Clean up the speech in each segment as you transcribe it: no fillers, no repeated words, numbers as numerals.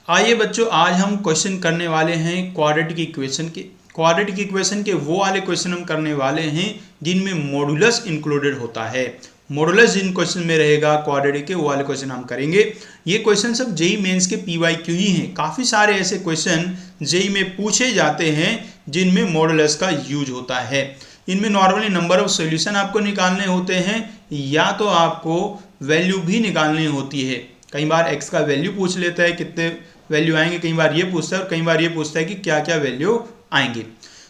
आइए बच्चों, आज हम क्वेश्चन करने वाले हैं क्वाड्रेटिक इक्वेशन के। क्वाड्रेटिक इक्वेशन के वो वाले क्वेश्चन हम करने वाले हैं जिनमें मॉडुलस इंक्लूडेड होता है। मॉडुलस जिन क्वेश्चन में रहेगा क्वाड्रेटिक के, वो वाले क्वेश्चन हम करेंगे। ये क्वेश्चन सब जेई मेंस के पीवाईक्यू ही हैं। काफ़ी सारे ऐसे क्वेश्चन जेई में पूछे जाते हैं जिनमें मॉडुलस का यूज होता है। इनमें नॉर्मली नंबर ऑफ सॉल्यूशन आपको निकालने होते हैं या तो आपको वैल्यू भी निकालनी होती है। कई बार एक्स का वैल्यू पूछ लेता है, कितने वैल्यू आएंगे, कई बार ये पूछता है और कई बार ये पूछता है कि क्या क्या वैल्यू आएंगे।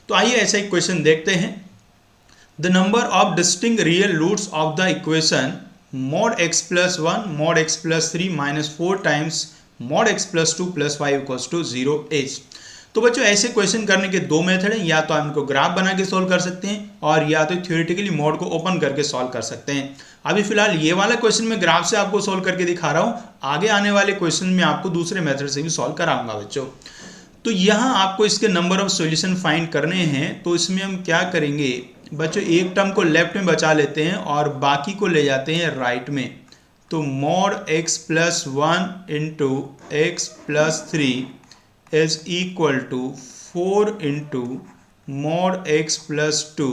तो आइए ऐसा एक क्वेश्चन देखते हैं। The number of distinct real roots of the equation mod x plus 1 mod x plus 3 minus 4 times mod x plus 2 plus 5 equals to 0 is. तो बच्चों ऐसे क्वेश्चन करने के दो मेथड हैं, या तो आप इनको ग्राफ बना के सॉल्व कर सकते हैं और या तो थ्योरेटिकली मॉड को ओपन करके सॉल्व कर सकते हैं। अभी फिलहाल ये वाला क्वेश्चन मैं ग्राफ से आपको सॉल्व करके दिखा रहा हूँ, आगे आने वाले क्वेश्चन में आपको दूसरे मेथड से भी सॉल्व कराऊंगा बच्चों। तो यहाँ आपको इसके नंबर ऑफ सॉल्यूशन फाइंड करने हैं। तो इसमें हम क्या करेंगे बच्चों, एक टर्म को लेफ्ट में बचा लेते हैं और बाकी को ले जाते हैं राइट में। तो mod x plus 1 into x plus 3 is equal to 4 into mod x plus 2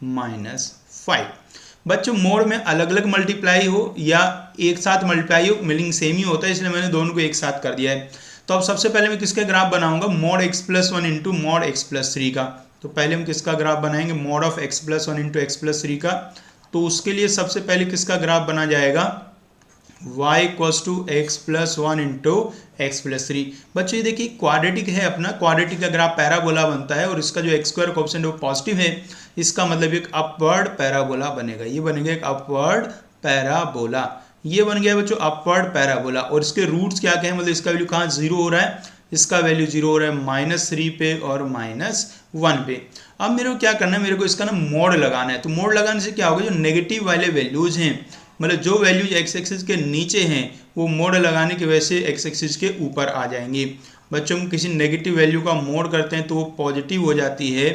minus 5। बच्चों मोड में अलग अलग मल्टीप्लाई हो या एक साथ मल्टीप्लाई हो, मीनिंग सेम ही होता है, इसलिए मैंने दोनों को एक साथ कर दिया है। तो अब सबसे पहले मैं किसका ग्राफ बनाऊंगा, mod x plus 1 into mod x plus 3 का। तो पहले हम किसका ग्राफ बनाएंगे, mod of x plus 1 into x plus 3 का। तो उसके लिए सबसे पहले किसका ग्राफ बना जाएगा, y equals to x plus 1 into x plus 3। बच्चों ये देखिए क्वाड्रेटिक है अपना, क्वाड्रेटिक का ग्राफ पैराबोला बनता है और इसका जो एक्स स्क्वायर कोएफिशिएंट वो पॉजिटिव है, इसका मतलब एक अपवर्ड पैराबोला बनेगा। ये बनेगा एक अपवर्ड पैराबोला, ये बन गया बच्चों अपवर्ड पैराबोला। और इसके रूट्स क्या क्या है, मतलब इसका वैल्यू कहाँ जीरो हो रहा है, इसका वैल्यू जीरो हो रहा है -3 पे और -1 पे। अब मेरे को क्या करना है, मेरे को इसका ना मोड लगाना है। तो मोड लगाने से क्या होगा, जो नेगेटिव वाले वैल्यूज हैं, मतलब जो वैल्यूज एक्स एक्सिस के नीचे हैं, वो मोड लगाने की वजह से एक्स एक्सिस के ऊपर आ जाएंगी। बच्चों हम किसी नेगेटिव वैल्यू का मोड करते हैं तो वो पॉजिटिव हो जाती है,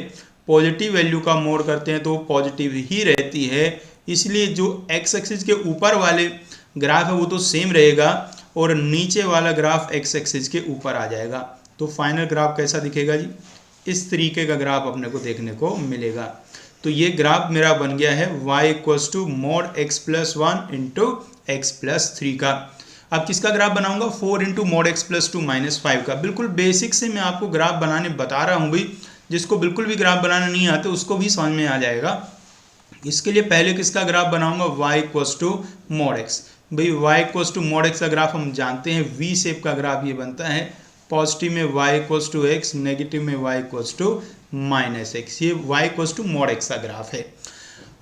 पॉजिटिव वैल्यू का मोड करते हैं तो वो पॉजिटिव ही रहती है। इसलिए जो एक्स एक्सिस के ऊपर वाले ग्राफ है वो तो सेम रहेगा और नीचे वाला ग्राफ एक्स एक्सिस के ऊपर आ जाएगा। तो फाइनल ग्राफ कैसा दिखेगा जी, इस तरीके का ग्राफ अपने को देखने को मिलेगा। तो ये ग्राफ मेरा बन गया है y equals to mod x plus 1 into x plus 3 का। अब किसका ग्राफ बनाऊंगा, 4 into mod x plus 2 minus 5 का। बिल्कुल बेसिक से मैं आपको ग्राफ बनाने बता रहा हूँ भाई, जिसको बिल्कुल भी ग्राफ बनाना नहीं आता उसको भी समझ में आ जाएगा। इसके लिए पहले किसका ग्राफ बनाऊंगा, y equals to mod x। भाई y equals to mod x का ग्राफ हम जानते हैं v शेप का ग्राफ ये बनता है। पॉजिटिव में y equals to x, negative में y equals to minus x. ये y equals to mod x का ग्राफ है।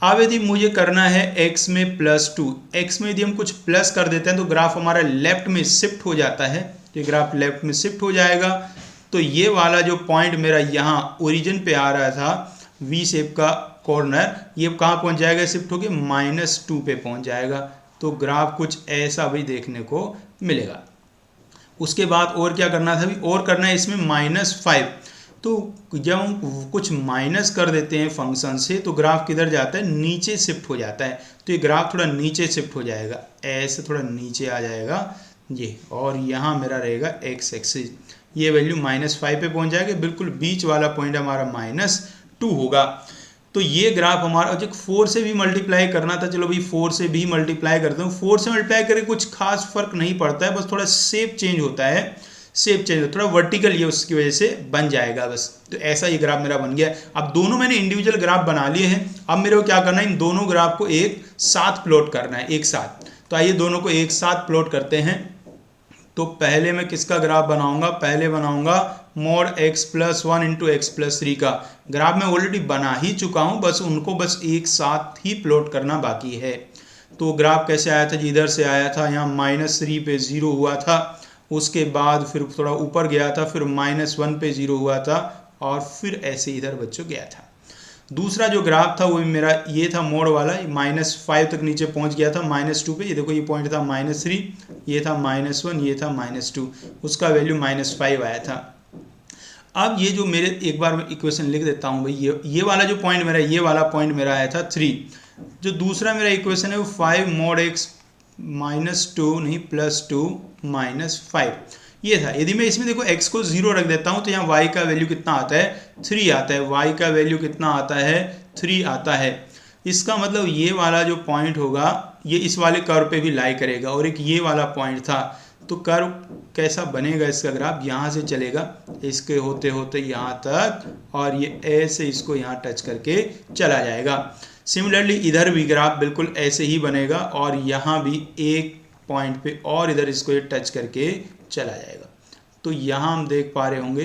अब यदि मुझे करना है x में प्लस 2, x में यदि हम कुछ प्लस कर देते हैं तो ग्राफ हमारा लेफ्ट में शिफ्ट हो जाता है। तो ये ग्राफ लेफ्ट में शिफ्ट हो जाएगा। तो ये वाला जो पॉइंट मेरा यहाँ ओरिजिन पे आ रहा था v शेप का कॉर्नर, ये कहाँ पहुँच जाएगा, शिफ्ट होके -2 पे पहुँच जाएगा। तो ग्राफ कुछ ऐसा भी देखने को मिलेगा। उसके बाद और क्या करना था, भी और करना है इसमें -5। तो जब हम कुछ माइनस कर देते हैं फंक्शन से तो ग्राफ किधर जाता है, नीचे शिफ्ट हो जाता है। तो ये ग्राफ थोड़ा नीचे शिफ्ट हो जाएगा, ऐसे थोड़ा नीचे आ जाएगा ये, और यहाँ मेरा रहेगा एक्स एक्सिस। ये वैल्यू -5 पे पहुँच जाएगा, बिल्कुल बीच वाला पॉइंट हमारा -2 होगा। तो ये ग्राफ हमारा, जो 4 से भी मल्टीप्लाई करना था, चलो भाई 4 से भी मल्टीप्लाई करता हूँ। 4 से मल्टीप्लाई करके कुछ खास फर्क नहीं पड़ता है, बस थोड़ा शेप चेंज होता है, शेप चेंज थोड़ा वर्टिकल ये उसकी वजह से बन जाएगा बस। तो ऐसा ये ग्राफ मेरा बन गया। अब दोनों मैंने इंडिविजुअल ग्राफ बना लिए हैं। अब मेरे को क्या करना है, इन दोनों ग्राफ को एक साथ प्लॉट करना है, एक साथ। तो आइए दोनों को एक साथ प्लॉट करते हैं। तो पहले मैं किसका ग्राफ बनाऊंगा, पहले बनाऊंगा mod x plus 1 into x plus 3 का। ग्राफ मैं ऑलरेडी बना ही चुका हूं, बस उनको बस एक साथ ही प्लॉट करना बाकी है। तो ग्राफ कैसे आया था जी, इधर से आया था, यहाँ -3 पे 0 हुआ था, उसके बाद फिर थोड़ा ऊपर गया था, फिर -1 पे 0 हुआ था, और फिर ऐसे इधर बच्चों गया था। दूसरा जो ग्राफ था वो मेरा ये था मोड वाला, -5 तक नीचे पहुंच गया था, -2 पे। ये देखो ये पॉइंट था -3, ये था -1, ये था -2, उसका वैल्यू -5 आया था। अब ये जो मेरे, एक बार मैं इक्वेशन लिख देता हूँ भाई, ये वाला जो पॉइंट मेरा, ये वाला पॉइंट मेरा आया था 3। जो दूसरा मेरा इक्वेशन है वो 5 mod x -2 नहीं +2 -5। ये था। यदि मैं इसमें देखो x को 0 रख देता हूँ तो यहाँ y का वैल्यू कितना आता है, 3 आता है। y का वैल्यू कितना आता है, 3 आता है। इसका मतलब ये वाला जो पॉइंट होगा ये इस वाले कर्व पे भी लाई करेगा, और एक ये वाला पॉइंट था। तो कर्व कैसा बनेगा, इसका ग्राफ यहाँ से चलेगा इसके होते होते यहाँ तक, और ये ऐसे इसको यहाँ टच करके चला जाएगा। सिमिलरली इधर भी ग्राफ बिल्कुल ऐसे ही बनेगा, और यहाँ भी एक पॉइंट पे और इधर इसको ये टच करके चला जाएगा। तो यहाँ हम देख पा रहे होंगे,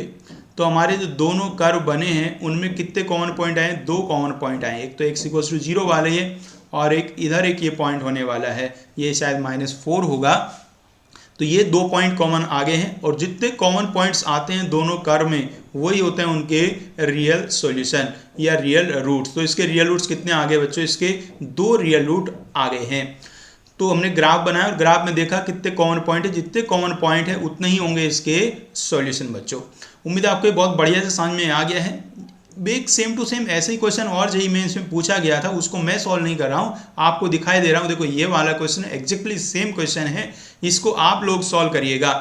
तो हमारे जो दोनों कर्व बने हैं उनमें कितने कॉमन पॉइंट आए, 2 कॉमन पॉइंट आए। एक तो x=0 वाले है, और एक इधर एक ये पॉइंट होने वाला है, ये शायद -4 होगा। तो ये 2 पॉइंट कॉमन आगे हैं, और जितने कॉमन पॉइंट्स आते हैं दोनों कर्व में वही होते हैं उनके रियल सॉल्यूशन या रियल रूट्स। तो इसके रियल रूट्स कितने आगे बच्चों, इसके 2 रियल रूट आगे हैं। तो हमने ग्राफ बनाया और ग्राफ में देखा कितने कॉमन पॉइंट है, जितने कॉमन पॉइंट है उतने ही होंगे इसके सॉल्यूशन बच्चों। उम्मीद है आपको ये बहुत बढ़िया से समझ में आ गया है। एक सेम टू सेम ऐसे ही क्वेश्चन और जेईई मेंस में पूछा गया था, उसको मैं सॉल्व नहीं कर रहा हूँ, आपको दिखाई दे रहा हूँ। देखो ये वाला क्वेश्चन एग्जैक्टली सेम क्वेश्चन है, इसको आप लोग सॉल्व करिएगा,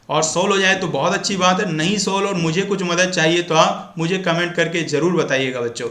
और सॉल्व हो जाए तो बहुत अच्छी बात है। नहीं सॉल्व और मुझे कुछ मदद चाहिए तो आप मुझे कमेंट करके ज़रूर बताइएगा बच्चों।